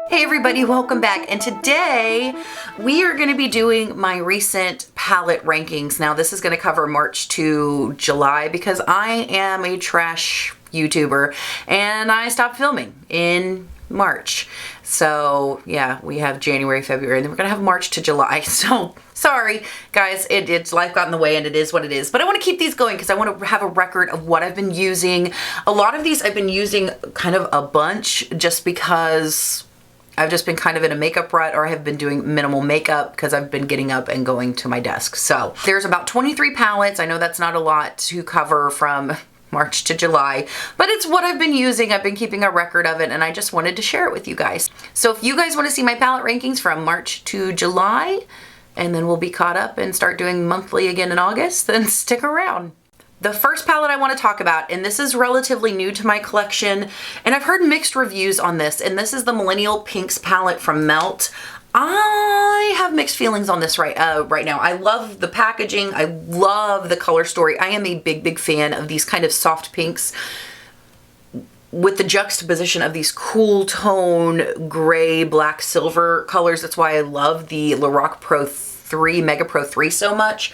Hey everybody, welcome back. And today we are going to be doing my recent palette rankings. Now this is going to cover March to July because I am a trash YouTuber and I stopped filming in March. So yeah, we have January, February, and then we're going to have March to July. So sorry guys, it's life got in the way and it is what it is. But I want to keep these going because I want to have a record of what I've been using. A lot of these I've been using kind of a bunch just because I've just been kind of in a makeup rut, or I have been doing minimal makeup because I've been getting up and going to my desk. So there's about 23 palettes. I know that's not a lot to cover from March to July, but it's what I've been using. I've been keeping a record of it and I just wanted to share it with you guys. So if you guys want to see my palette rankings from March to July, and then we'll be caught up and start doing monthly again in August, then stick around. The first palette I want to talk about, and this is relatively new to my collection, and I've heard mixed reviews on this, and this is the Millennial Pinx palette from Melt. I have mixed feelings on this right now. I love the packaging. I love the color story. I am a big fan of these kind of soft pinks with the juxtaposition of these cool tone gray, black, silver colors. That's why I love the Lorac Pro 3, Mega Pro 3 so much.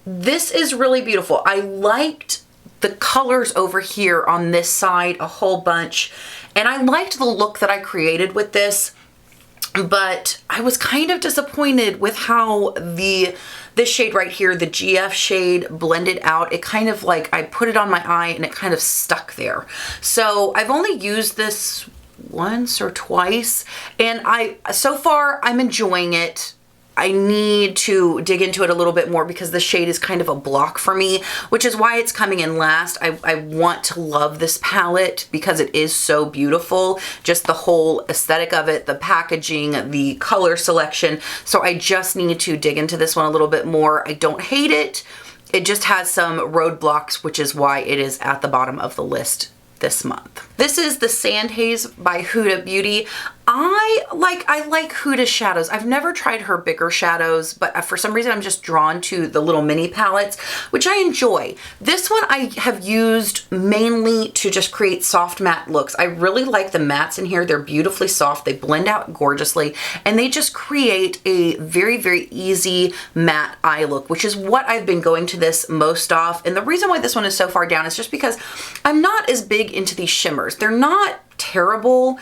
This is really beautiful. I liked the colors over here on this side a whole bunch, and I liked the look that I created with this, but I was kind of disappointed with how this shade right here, the GF shade, blended out. It kind of like, I put it on my eye and it kind of stuck there. So I've only used this once or twice, and so far I'm enjoying it. I need to dig into it a little bit more because the shade is kind of a block for me, which is why it's coming in last. I want to love this palette because it is so beautiful. Just the whole aesthetic of it, the packaging, the color selection. So I just need to dig into this one a little bit more. I don't hate it. It just has some roadblocks, which is why it is at the bottom of the list this month. This is the Sand Haze by Huda Beauty. I like Huda's shadows. I've never tried her bigger shadows, but for some reason I'm just drawn to the little mini palettes, which I enjoy. This one I have used mainly to just create soft matte looks. I really like the mattes in here. They're beautifully soft. They blend out gorgeously, and they just create a very easy matte eye look, which is what I've been going to this most off. And the reason why this one is so far down is just because I'm not as big into these shimmers. They're not terrible.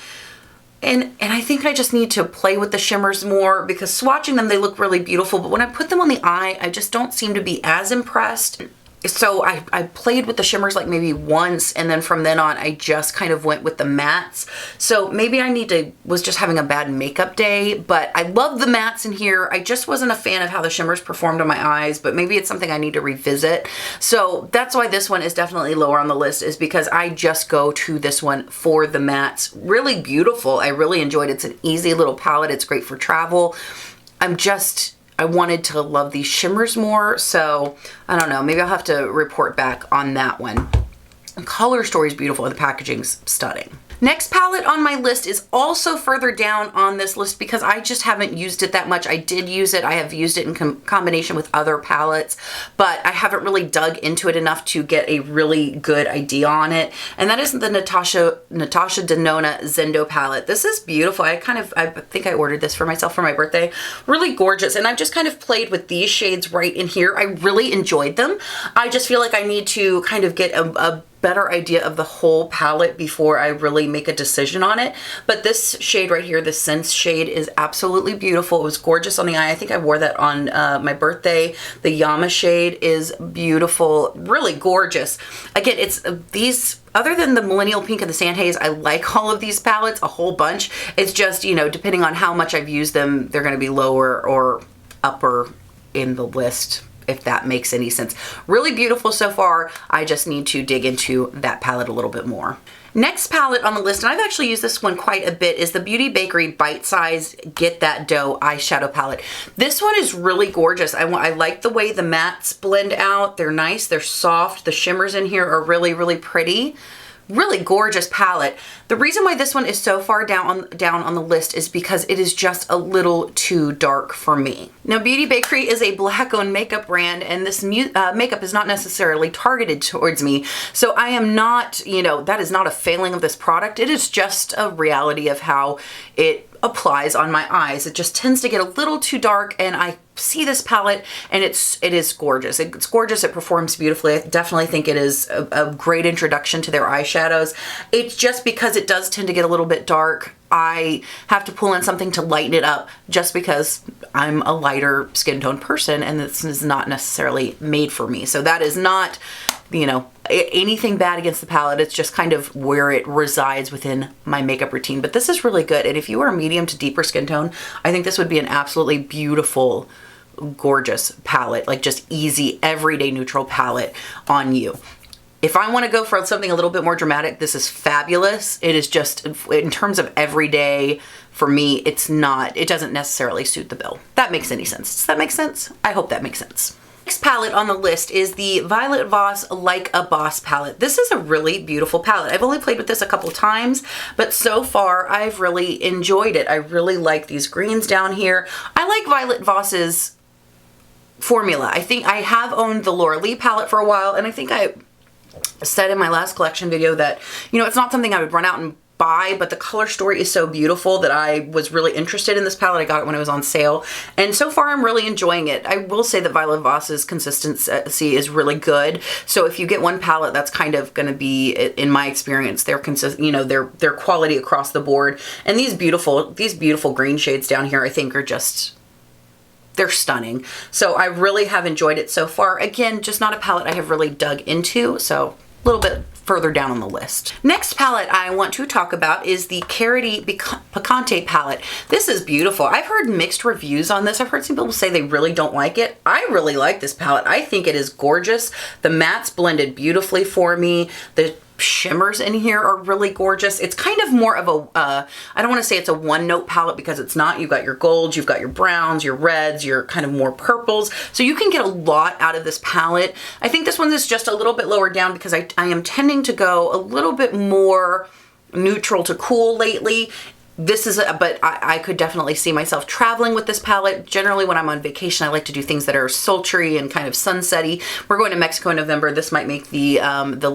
And I think I just need to play with the shimmers more because swatching them, they look really beautiful. But when I put them on the eye, I just don't seem to be as impressed. So I played with the shimmers like maybe once, and then from then on, I just kind of went with the mattes. So maybe I was just having a bad makeup day, but I love the mattes in here. I just wasn't a fan of how the shimmers performed on my eyes, but maybe it's something I need to revisit. So that's why this one is definitely lower on the list, is because I just go to this one for the mattes. Really beautiful. I really enjoyed it. It's an easy little palette. It's great for travel. I wanted to love these shimmers more, so I don't know, maybe I'll have to report back on that one. The color story is beautiful and the packaging's stunning. Next palette on my list is also further down on this list because I just haven't used it that much. I did use it. I have used it in combination with other palettes, but I haven't really dug into it enough to get a really good idea on it. And that is the Natasha Denona Zendo palette. This is beautiful. I think I ordered this for myself for my birthday. Really gorgeous. And I've just kind of played with these shades right in here. I really enjoyed them. I just feel like I need to kind of get a better idea of the whole palette before I really make a decision on it. But this shade right here, the Sense shade, is absolutely beautiful. It was gorgeous on the eye. I think I wore that on my birthday. The Yama shade is beautiful, really gorgeous. Again, it's these, other than the Millennial Pink and the Sand Haze, I like all of these palettes a whole bunch. It's just, you know, depending on how much I've used them, they're going to be lower or upper in the list, if that makes any sense. Really beautiful so far. I just need to dig into that palette a little bit more. Next palette on the list, and I've actually used this one quite a bit, is the Beauty Bakerie Bite Size Get That Dough eyeshadow palette. This one is really gorgeous. I like the way the mattes blend out. They're nice, they're soft. The shimmers in here are really pretty. really gorgeous palette. The reason why this one is so far down on the list is because it is just a little too dark for me. Now, Beauty Bakerie is a Black-owned makeup brand, and this makeup is not necessarily targeted towards me. So I am not, you know, that is not a failing of this product. It is just a reality of how it applies on my eyes. It just tends to get a little too dark, and I see this palette and it is gorgeous. It's gorgeous. It performs beautifully. I definitely think it is a great introduction to their eyeshadows. It's just because it does tend to get a little bit dark, I have to pull in something to lighten it up just because I'm a lighter skin tone person and this is not necessarily made for me. So that is not, you know, anything bad against the palette. It's just kind of where it resides within my makeup routine. But this is really good. And if you are a medium to deeper skin tone, I think this would be an absolutely beautiful, gorgeous palette, like just easy, everyday neutral palette on you. If I want to go for something a little bit more dramatic, this is fabulous. It is just, in terms of everyday, for me, it doesn't necessarily suit the bill. That makes any sense. Does that make sense? I hope that makes sense. Next palette on the list is the Violet Voss Like a Boss palette. This is a really beautiful palette. I've only played with this a couple times, but so far I've really enjoyed it. I really like these greens down here. I like Violet Voss's formula. I think I have owned the Laura Lee palette for a while, and I think I said in my last collection video that, you know, it's not something I would run out and buy, but the color story is so beautiful that I was really interested in this palette. I got it when it was on sale, and so far I'm really enjoying it. I will say that Violet Voss's consistency is really good. So if you get one palette, that's kind of going to be, in my experience, their quality across the board. And these beautiful green shades down here, I think, are just, they're stunning. So I really have enjoyed it so far. Again, just not a palette I have really dug into, so a little bit further down on the list. Next palette I want to talk about is the Karity Picante palette. This is beautiful. I've heard mixed reviews on this. I've heard some people say they really don't like it. I really like this palette. I think it is gorgeous. The mattes blended beautifully for me. The shimmers in here are really gorgeous. It's kind of more of a, I don't want to say it's a one note palette because it's not. You've got your golds, you've got your browns, your reds, your kind of more purples. So you can get a lot out of this palette. I think this one is just a little bit lower down because I am tending to go a little bit more neutral to cool lately. This is, but I could definitely see myself traveling with this palette. Generally when I'm on vacation, I like to do things that are sultry and kind of sunsetty. We're going to Mexico in November. This might make the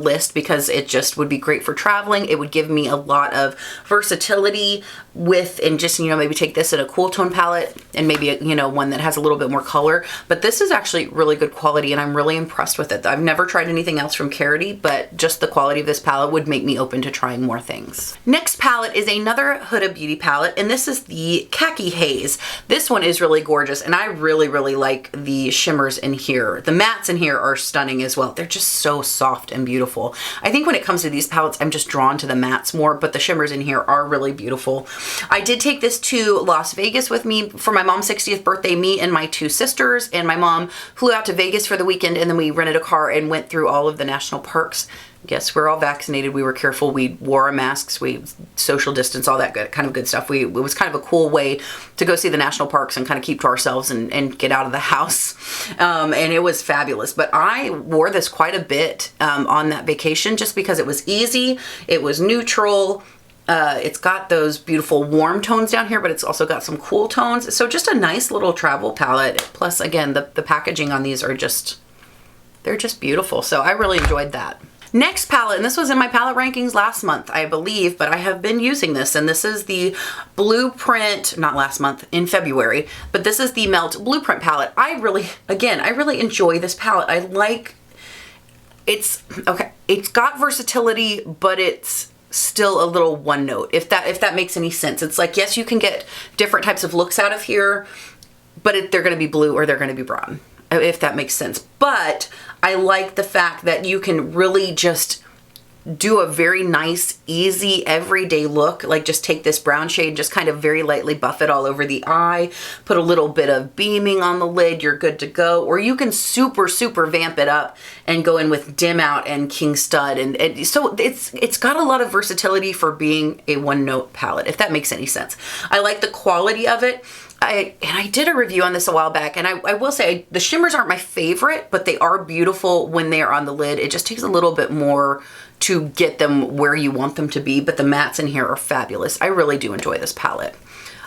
list because it just would be great for traveling. It would give me a lot of versatility with, and just, you know, maybe take this in a cool tone palette and maybe, you know, one that has a little bit more color. But this is actually really good quality and I'm really impressed with it. I've never tried anything else from Karity, but just the quality of this palette would make me open to trying more things. Next palette is another Huda Beauty palette, and this is the Kahki Haze. This one is really gorgeous, and I really, really like the shimmers in here. The mattes in here are stunning as well. They're just so soft and beautiful. I think when it comes to these palettes, I'm just drawn to the mattes more, but the shimmers in here are really beautiful. I did take this to Las Vegas with me for my mom's 60th birthday. Me and my two sisters and my mom flew out to Vegas for the weekend, and then we rented a car and went through all of the national parks. Yes, we're all vaccinated. We were careful. We wore our masks. We social distance, all that kind of good stuff. It was kind of a cool way to go see the national parks and kind of keep to ourselves and get out of the house. And it was fabulous. But I wore this quite a bit on that vacation just because it was easy. It was neutral. It's got those beautiful warm tones down here, but it's also got some cool tones. So just a nice little travel palette. Plus, again, the packaging on these are just, they're just beautiful. So I really enjoyed that. Next palette, and this was in my palette rankings last month, I believe, but I have been using this, and this is the Blueprint, not last month, in February, but this is the Melt Blueprint palette. I really enjoy this palette. I like, it's got versatility, but it's still a little one note, if that makes any sense. It's like, yes, you can get different types of looks out of here, but they're going to be blue or they're going to be brown, if that makes sense. But I like the fact that you can really just do a very nice, easy, everyday look. Like just take this brown shade, just kind of very lightly buff it all over the eye, put a little bit of beaming on the lid, you're good to go. Or you can super, super vamp it up and go in with dim out and king stud. And so it's got a lot of versatility for being a one note palette, if that makes any sense. I like the quality of it. I did a review on this a while back, and I will say the shimmers aren't my favorite, but they are beautiful when they are on the lid. It just takes a little bit more to get them where you want them to be, but the mattes in here are fabulous. I really do enjoy this palette.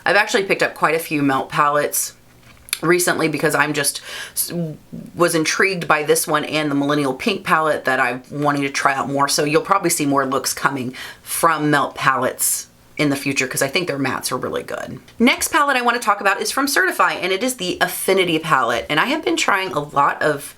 I've actually picked up quite a few melt palettes recently because I'm just was intrigued by this one and the Millennial Pink palette that I'm wanting to try out more. So you'll probably see more looks coming from melt palettes in the future because I think their mattes are really good. Next palette I want to talk about is from Certify, and it is the Affinity palette. And I have been trying a lot of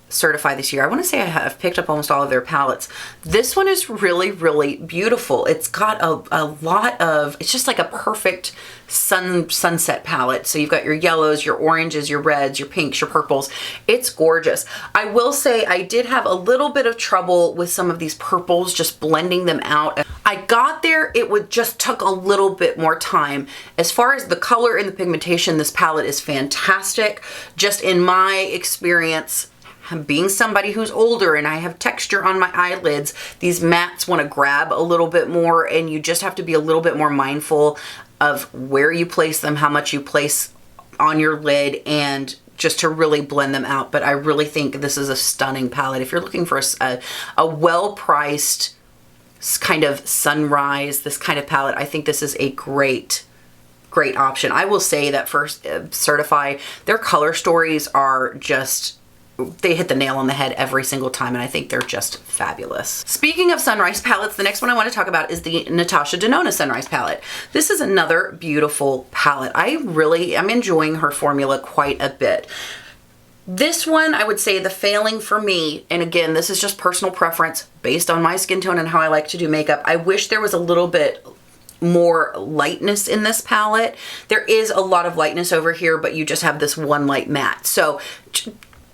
Certify this year. I want to say I have picked up almost all of their palettes. This one is really, really beautiful. It's got a lot of, it's just like a perfect sunset palette. So you've got your yellows, your oranges, your reds, your pinks, your purples. It's gorgeous. I will say I did have a little bit of trouble with some of these purples, just blending them out. I got there, it would just took a little bit more time. As far as the color and the pigmentation, this palette is fantastic. Just in my experience, being somebody who's older and I have texture on my eyelids, these mattes want to grab a little bit more, and you just have to be a little bit more mindful of where you place them, how much you place on your lid, and just to really blend them out. But I really think this is a stunning palette. If you're looking for a well-priced kind of sunrise, this kind of palette, I think this is a great option. I will say that for Certify, their color stories are just, they hit the nail on the head every single time, and I think they're just fabulous. Speaking of sunrise palettes, the next one I want to talk about is the Natasha Denona Sunrise palette. This is another beautiful palette. I'm enjoying her formula quite a bit. This one, I would say the failing for me, and again, this is just personal preference based on my skin tone and how I like to do makeup, I wish there was a little bit more lightness in this palette. There is a lot of lightness over here, but you just have this one light matte. So,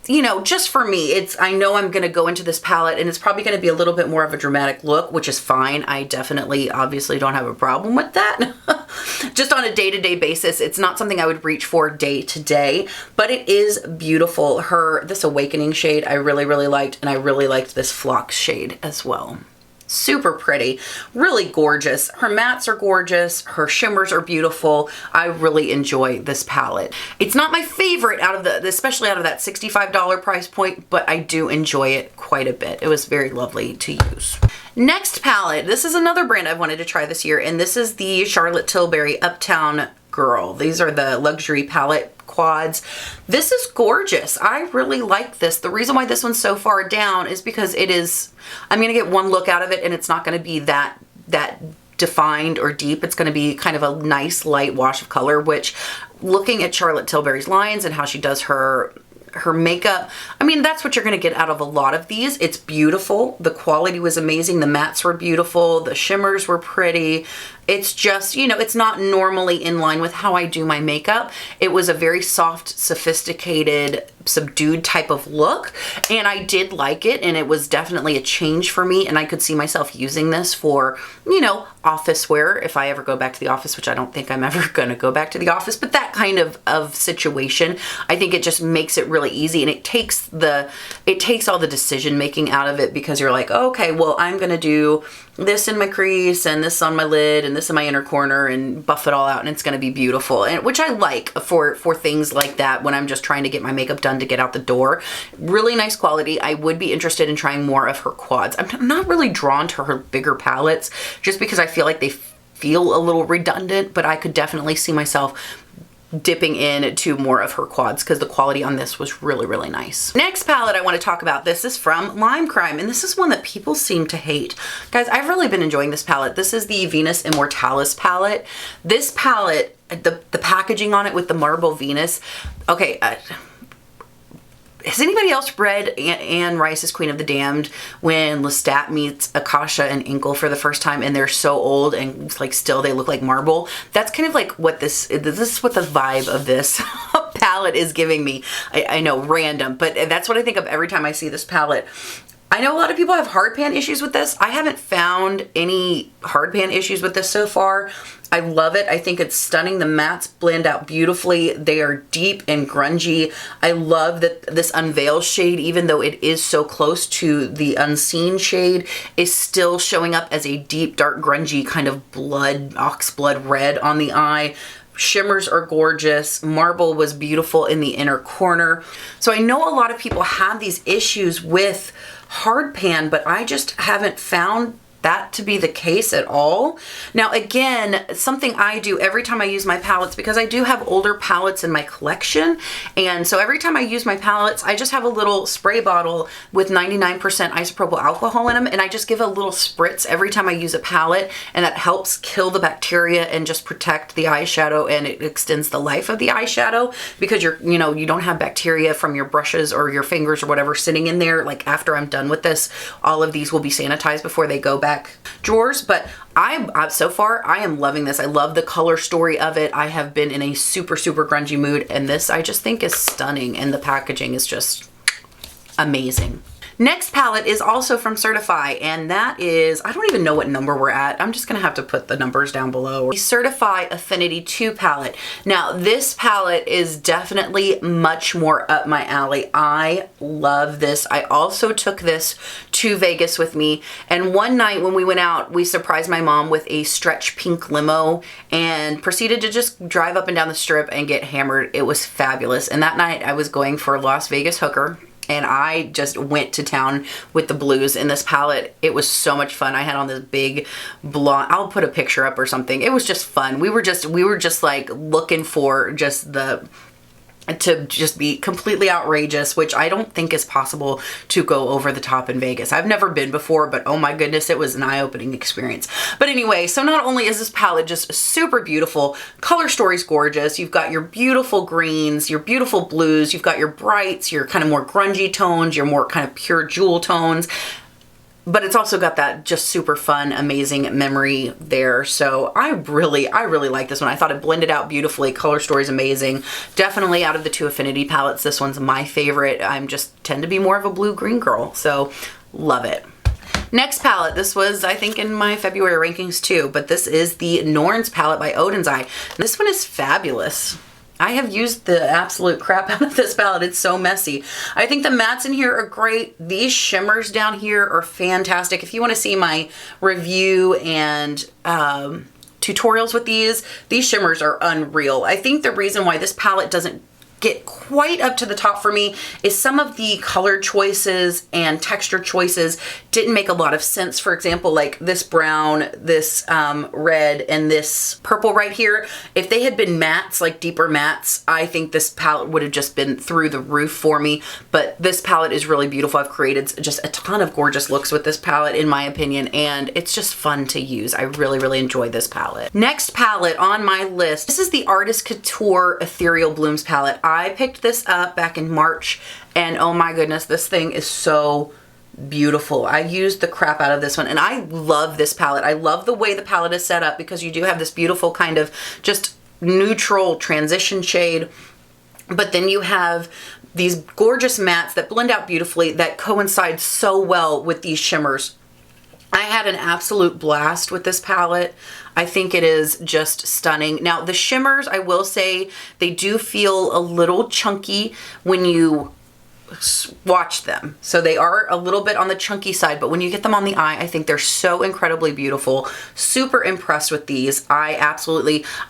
you know, just for me, I know I'm going to go into this palette and it's probably going to be a little bit more of a dramatic look, which is fine. I definitely, obviously don't have a problem with that. Just on a day-to-day basis, it's not something I would reach for day to day, but it is beautiful. This Awakening shade I really, really liked, and I really liked this Phlox shade as well. Super pretty, really gorgeous. Her mattes are gorgeous. Her shimmers are beautiful. I really enjoy this palette. It's not my favorite especially out of that $65 price point, but I do enjoy it quite a bit. It was very lovely to use. Next palette, this is another brand I've wanted to try this year, and this is the Charlotte Tilbury Uptown Girl. These are the luxury palette quads. This is gorgeous. I really like this. The reason why this one's so far down is because I'm going to get one look out of it, and it's not going to be that defined or deep. It's going to be kind of a nice light wash of color, which, looking at Charlotte Tilbury's lines and how she does her makeup, I mean, that's what you're going to get out of a lot of these. It's beautiful. The quality was amazing. The mattes were beautiful. The shimmers were pretty. It's just, you know, it's not normally in line with how I do my makeup. It was a very soft, sophisticated, subdued type of look, and I did like it, and it was definitely a change for me, and I could see myself using this for, you know, office wear if I ever go back to the office, which I don't think I'm ever going to go back to the office, but that kind of situation. I think it just makes it really easy, and it takes all the decision making out of it, because you're like, oh, okay, well, I'm going to do this in my crease and this on my lid and this in my inner corner and buff it all out, and it's going to be beautiful, and which I like for things like that when I'm just trying to get my makeup done to get out the door. Really nice quality. I would be interested in trying more of her quads. I'm not really drawn to her bigger palettes just because I feel like they feel a little redundant, but I could definitely see myself dipping in to more of her quads because the quality on this was really, really nice. Next palette I want to talk about, this is from Lime Crime, and this is one that people seem to hate. Guys, I've really been enjoying this palette. This is the Venus Imortalis palette. This palette, the packaging on it with the marble Venus, okay, has anybody else read Anne Rice's Queen of the Damned when Lestat meets Akasha and Inkle for the first time, and they're so old and like still they look like marble? That's kind of like what this is what the vibe of this palette is giving me. I know, random, but that's what I think of every time I see this palette. I know a lot of people have hard pan issues with this. I haven't found any hard pan issues with this so far. I love it. I think it's stunning. The mattes blend out beautifully. They are deep and grungy. I love that this Unveil shade, even though it is so close to the Unseen shade, is still showing up as a deep, dark, grungy kind of ox blood red on the eye. Shimmers are gorgeous. Marble was beautiful in the inner corner. So I know a lot of people have these issues with hard pan, but I just haven't found that to be the case at all. Now again, something I do every time I use my palettes, because I do have older palettes in my collection, and so every time I use my palettes, I just have a little spray bottle with 99% isopropyl alcohol in them, and I just give a little spritz every time I use a palette, and that helps kill the bacteria and just protect the eyeshadow, and it extends the life of the eyeshadow, because you don't have bacteria from your brushes or your fingers or whatever sitting in there. Like after I'm done with this, all of these will be sanitized before they go back drawers. But so far I am loving this. I love the color story of it. I have been in a super grungy mood, and this I just think is stunning, and the packaging is just amazing. Next palette is also from Certify, and that is, I don't even know what number we're at. I'm just gonna have to put the numbers down below. The Certify Affinity II palette. Now this palette is definitely much more up my alley. I love this. I also took this to Vegas with me, and one night when we went out, we surprised my mom with a stretch pink limo and proceeded to just drive up and down the strip and get hammered. It was fabulous. And that night I was going for a Las Vegas hooker, and I just went to town with the blues in this palette. It was so much fun. I had on this big blonde, I'll put a picture up or something. It was just fun. We were just like looking for to just be completely outrageous, which I don't think is possible to go over the top in Vegas. I've never been before, but oh my goodness, it was an eye-opening experience. But anyway, so not only is this palette just super beautiful, color story's gorgeous. You've got your beautiful greens, your beautiful blues, you've got your brights, your kind of more grungy tones, your more kind of pure jewel tones. But it's also got that just super fun, amazing memory there. So I really like this one. I thought it blended out beautifully. Color story's amazing. Definitely out of the two Affinity palettes, this one's my favorite. I'm just tend to be more of a blue-green girl, so love it. Next palette, this was, I think, in my February rankings too, but this is the Norns palette by Odens Eye. This one is fabulous. I have used the absolute crap out of this palette. It's so messy. I think the mattes in here are great. These shimmers down here are fantastic. If you want to see my review and tutorials with these shimmers are unreal. I think the reason why this palette doesn't get quite up to the top for me is some of the color choices and texture choices didn't make a lot of sense. For example, like this brown, this red, and this purple right here. If they had been mattes, like deeper mattes, I think this palette would have just been through the roof for me. But this palette is really beautiful. I've created just a ton of gorgeous looks with this palette, in my opinion, and it's just fun to use. I really enjoy this palette. Next palette on my list, this is the Artist Couture Ethereal Blooms palette. I picked this up back in March, and oh my goodness, this thing is so beautiful. I used the crap out of this one, and I love this palette. I love the way the palette is set up, because you do have this beautiful kind of just neutral transition shade, but then you have these gorgeous mattes that blend out beautifully that coincide so well with these shimmers. I had an absolute blast with this palette. I think it is just stunning. Now the shimmers, I will say, they do feel a little chunky when you swatch them. So they are a little bit on the chunky side, but when you get them on the eye, I think they're so incredibly beautiful. Super impressed with these. I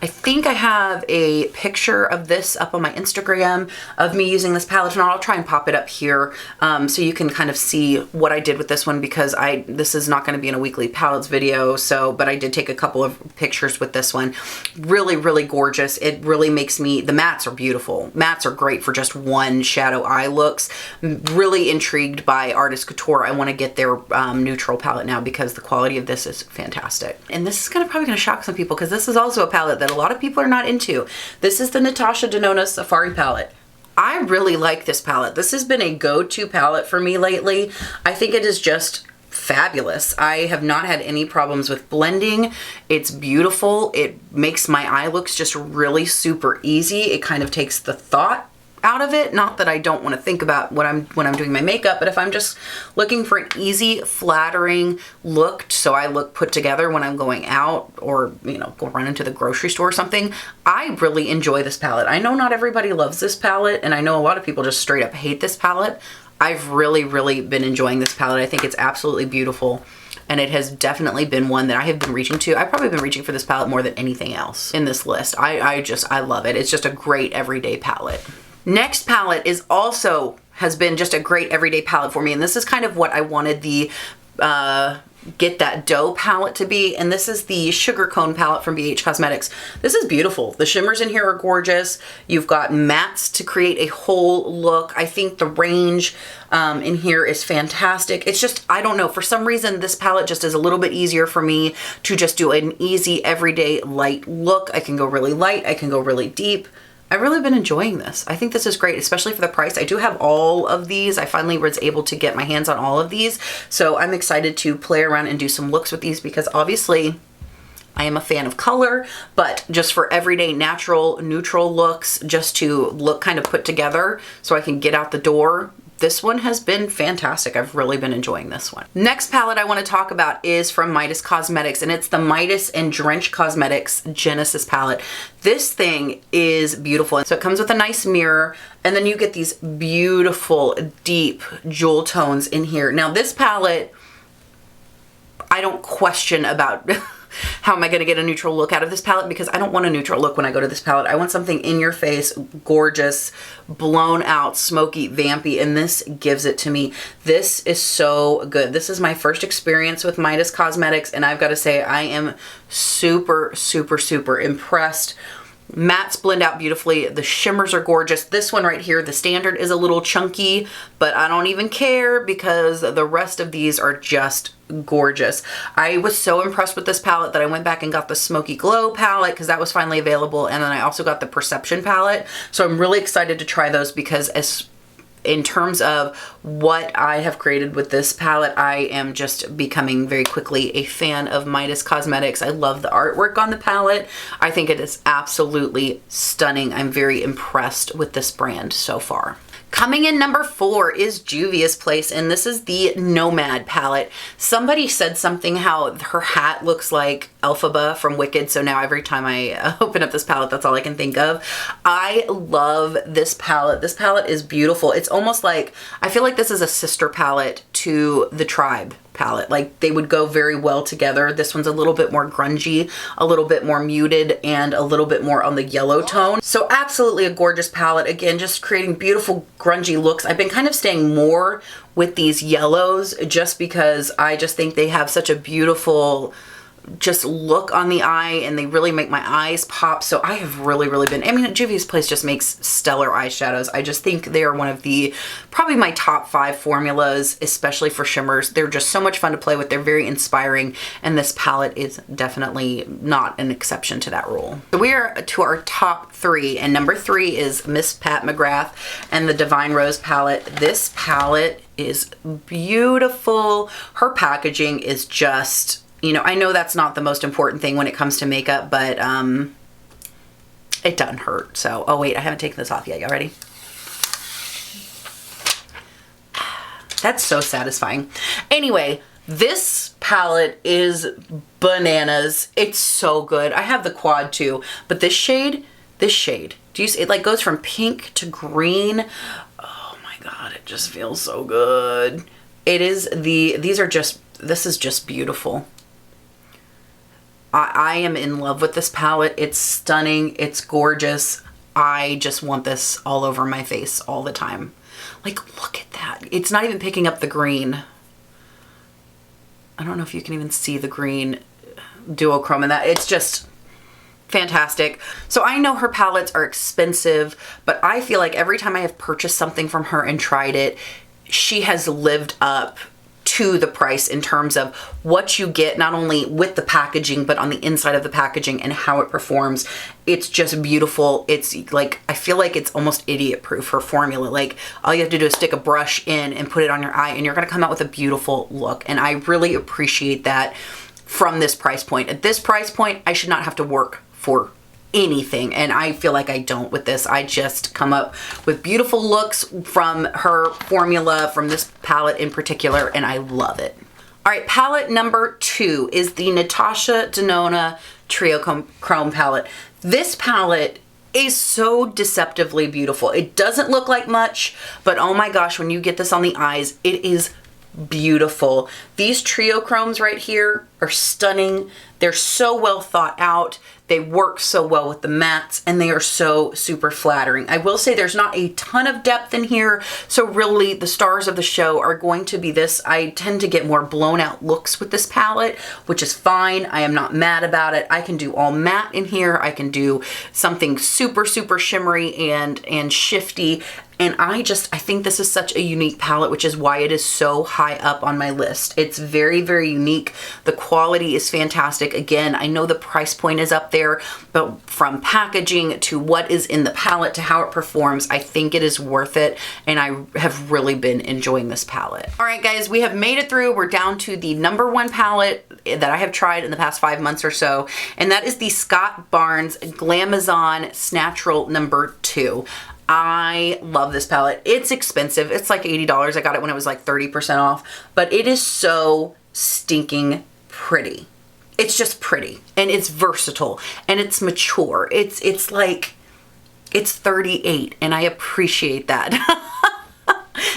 think I have a picture of this up on my Instagram of me using this palette, and I'll try and pop it up here so you can kind of see what I did with this one, because this is not going to be in a weekly palettes video, but I did take a couple of pictures with this one. Really gorgeous. It really makes me, the mattes are beautiful. Mattes are great for just one shadow eye looks. Really intrigued by Artist Couture. I want to get their neutral palette now, because the quality of this is fantastic. And this is probably going to shock some people, because this is also a palette that a lot of people are not into. This is the Natasha Denona Safari palette. I really like this palette. This has been a go-to palette for me lately. I think it is just fabulous. I have not had any problems with blending. It's beautiful. It makes my eye looks just really super easy. It kind of takes the thought out of it. Not that I don't want to think about when I'm doing my makeup, but if I'm just looking for an easy, flattering look, so I look put together when I'm going out, or go run into the grocery store or something, I really enjoy this palette. I know not everybody loves this palette, and I know a lot of people just straight up hate this palette. I've really been enjoying this palette. I think it's absolutely beautiful. and it has definitely been one that I have been reaching to. I've probably been reaching for this palette more than anything else in this list. I love it. It's just a great everyday palette. Next palette has been just a great everyday palette for me, and this is kind of what I wanted the Get That Dough palette to be, and this is the Sugar Cone palette from BH Cosmetics. This is beautiful. The shimmers in here are gorgeous. You've got mattes to create a whole look. I think the range in here is fantastic. It's just, I don't know, for some reason this palette just is a little bit easier for me to just do an easy everyday light look. I can go really light, I can go really deep. I've really been enjoying this. I think this is great, especially for the price. I do have all of these. I finally was able to get my hands on all of these. So I'm excited to play around and do some looks with these because obviously I am a fan of color, but just for everyday natural, neutral looks, just to look kind of put together so I can get out the door, this one has been fantastic. I've really been enjoying this one. Next palette I want to talk about is from Midas Cosmetics, and it's the Midas and Drench Cosmetics Genesis palette. This thing is beautiful. So it comes with a nice mirror, and then you get these beautiful, deep jewel tones in here. Now this palette, I don't question about how am I going to get a neutral look out of this palette, because I don't want a neutral look when I go to this palette. I want something in your face, gorgeous, blown out, smoky, vampy, and this gives it to me. This is so good. This is my first experience with Midas Cosmetics, and I've got to say I am super, super, super impressed. Mattes blend out beautifully. The shimmers are gorgeous. This one right here, the standard, is a little chunky, but I don't even care because the rest of these are just gorgeous. I was so impressed with this palette that I went back and got the Smoky Glow palette because that was finally available, and then I also got the Perception palette. So I'm really excited to try those because in terms of what I have created with this palette, I am just becoming very quickly a fan of Midas Cosmetics. I love the artwork on the palette. I think it is absolutely stunning. I'm very impressed with this brand so far. Coming in number 4 is Juvia's Place, and this is the Nomad palette. Somebody said something how her hat looks like Elphaba from Wicked, so now every time I open up this palette, that's all I can think of. I love this palette. This palette is beautiful. It's almost like, I feel like this is a sister palette to the Tribe palette. Like, they would go very well together. This one's a little bit more grungy, a little bit more muted, and a little bit more on the yellow tone. So absolutely a gorgeous palette. Again, just creating beautiful grungy looks. I've been kind of staying more with these yellows just because I just think they have such a beautiful just look on the eye, and they really make my eyes pop. So I have really been, I mean, Juvia's Place just makes stellar eyeshadows. I just think they are one of the, probably my top 5 formulas, especially for shimmers. They're just so much fun to play with. They're very inspiring, and this palette is definitely not an exception to that rule. So we are to our top 3, and number 3 is Miss Pat McGrath and the Divine Rose palette. This palette is beautiful. Her packaging is just, you know, I know that's not the most important thing when it comes to makeup, but it doesn't hurt. So, oh wait, I haven't taken this off yet. Y'all ready? That's so satisfying. Anyway, this palette is bananas. It's so good. I have the quad too, but this shade, do you see, it like goes from pink to green. Oh my God, it just feels so good. It is this is just beautiful. I am in love with this palette. It's stunning. It's gorgeous. I just want this all over my face all the time. Like, look at that. It's not even picking up the green. I don't know if you can even see the green duochrome in that. It's just fantastic. So I know her palettes are expensive, but I feel like every time I have purchased something from her and tried it, she has lived up to the price in terms of what you get, not only with the packaging, but on the inside of the packaging and how it performs. It's just beautiful. It's like, I feel like it's almost idiot proof, her formula. Like, all you have to do is stick a brush in and put it on your eye, and you're gonna come out with a beautiful look. And I really appreciate that from this price point. At this price point, I should not have to work for anything, and I feel like I don't with this. I just come up with beautiful looks from her formula, from this palette in particular, and I love it. All right, palette number 2 is the Natasha Denona TrioChrome palette. This palette is so deceptively beautiful. It doesn't look like much, but oh my gosh, when you get this on the eyes, it is beautiful. These TrioChromes right here are stunning. They're so well thought out. They work so well with the mattes, and they are so super flattering. I will say there's not a ton of depth in here, so really the stars of the show are going to be this. I tend to get more blown out looks with this palette, which is fine. I am not mad about it. I can do all matte in here. I can do something super, super shimmery and shifty. And I think this is such a unique palette, which is why it is so high up on my list. It's very, very unique. The quality is fantastic. Again, I know the price point is up there, but from packaging to what is in the palette to how it performs, I think it is worth it. And I have really been enjoying this palette. All right, guys, we have made it through. We're down to the #1 palette that I have tried in the past 5 months or so. And that is the Scott Barnes Glamazon Snatural #2. I love this palette. It's expensive. It's like $80. I got it when it was like 30% off, but it is so stinking pretty. It's just pretty, and it's versatile, and it's mature. It's like, it's 38, and I appreciate that.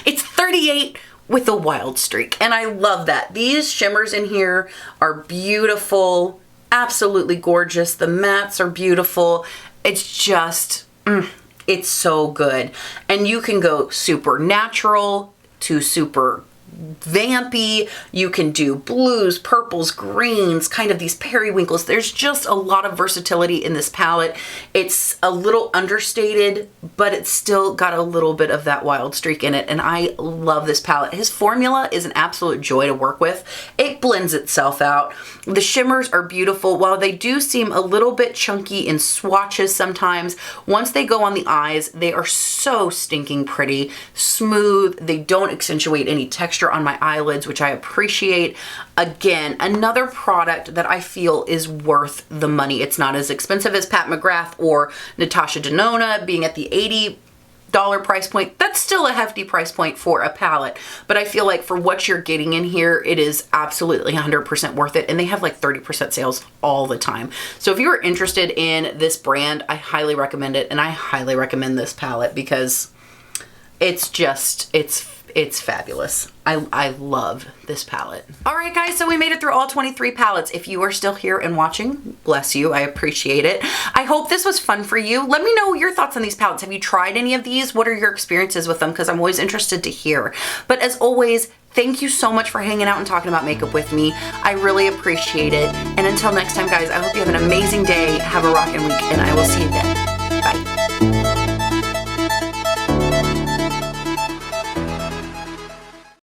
It's 38 with a wild streak, and I love that. These shimmers in here are beautiful, absolutely gorgeous. The mattes are beautiful. It's just, it's so good. And you can go super natural to super vampy. You can do blues, purples, greens, kind of these periwinkles. There's just a lot of versatility in this palette. It's a little understated, but it's still got a little bit of that wild streak in it. And I love this palette. His formula is an absolute joy to work with. It blends itself out. The shimmers are beautiful. While they do seem a little bit chunky in swatches sometimes, once they go on the eyes, they are so stinking pretty, smooth. They don't accentuate any texture on my eyelids, which I appreciate. Again, another product that I feel is worth the money. It's not as expensive as Pat McGrath or Natasha Denona, being at the $80 price point. That's still a hefty price point for a palette, but I feel like for what you're getting in here, it is absolutely 100% worth it. And they have like 30% sales all the time. So if you're interested in this brand, I highly recommend it. And I highly recommend this palette because it's just, it's fabulous. I love this palette. All right, guys, so we made it through all 23 palettes. If you are still here and watching, bless you. I appreciate it. I hope this was fun for you. Let me know your thoughts on these palettes. Have you tried any of these? What are your experiences with them? Because I'm always interested to hear. But as always, thank you so much for hanging out and talking about makeup with me. I really appreciate it. And until next time, guys, I hope you have an amazing day. Have a rockin' week, and I will see you then.